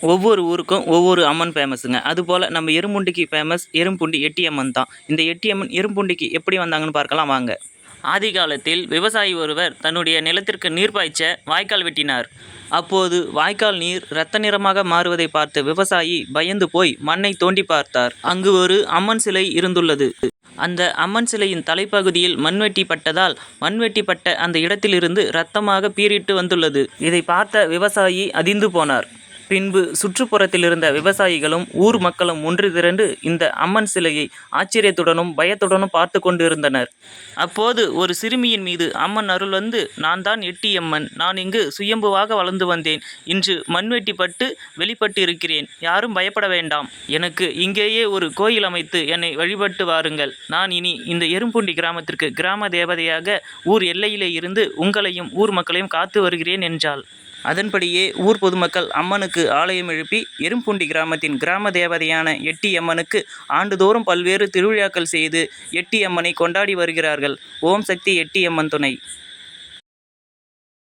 ஒவ்வொரு ஊருக்கும் ஒவ்வொரு அம்மன் ஃபேமஸுங்க. அதுபோல் நம்ம எரும்புண்டிக்கு ஃபேமஸ் எரும்புண்டி எட்டியம்மன் தான். இந்த எட்டியம்மன் எரும்புண்டிக்கு எப்படி வந்தாங்கன்னு பார்க்கலாம் வாங்க. ஆதி காலத்தில் விவசாயி ஒருவர் தன்னுடைய நிலத்திற்கு நீர் பாய்ச்ச வாய்க்கால் வெட்டினார். அப்போது வாய்க்கால் நீர் இரத்த நிறமாக மாறுவதை பார்த்த விவசாயி பயந்து போய் மண்ணை தோண்டி பார்த்தார். அங்கு ஒரு அம்மன் சிலை இருந்துள்ளது. அந்த அம்மன் சிலையின் தலைப்பகுதியில் மண்வெட்டி பட்டதால் மண்வெட்டி பட்ட அந்த இடத்திலிருந்து இரத்தமாக பீறிட்டு வந்துள்ளது. இதை பார்த்த விவசாயி அதிர்ந்து போனார். பின்பு சுற்றுப்புறத்தில் இருந்த விவசாயிகளும் ஊர் மக்களும் ஒன்று திரண்டு இந்த அம்மன் சிலையை ஆச்சரியத்துடனும் பயத்துடனும் பார்த்து கொண்டிருந்தனர். அப்போது ஒரு சிறுமியின் மீது அம்மன் அருள் வந்து, நான் தான் எட்டியம்மன், நான் இங்கு சுயம்புவாக வளர்ந்து வந்தேன், இன்று மண்வெட்டி பட்டு வெளிப்பட்டு இருக்கிறேன், யாரும் பயப்பட வேண்டாம், எனக்கு இங்கேயே ஒரு கோயில் அமைத்து என்னை வழிபட்டு வாருங்கள், நான் இனி இந்த எரும்புண்டி கிராமத்திற்கு கிராம தேவதையாக ஊர் எல்லையிலே இருந்து உங்களையும் ஊர் மக்களையும் காத்து வருகிறேன் என்றாள். அதன்படியே ஊர் பொதுமக்கள் அம்மனுக்கு ஆலயம் எழுப்பி எரும்புண்டி கிராமத்தின் கிராம தேவதையான எட்டியம்மனுக்கு ஆண்டுதோறும் பல்வேறு திருவிழாக்கள் செய்து எட்டியம்மனை கொண்டாடி வருகிறார்கள். ஓம் சக்தி எட்டியம்மன் துணை.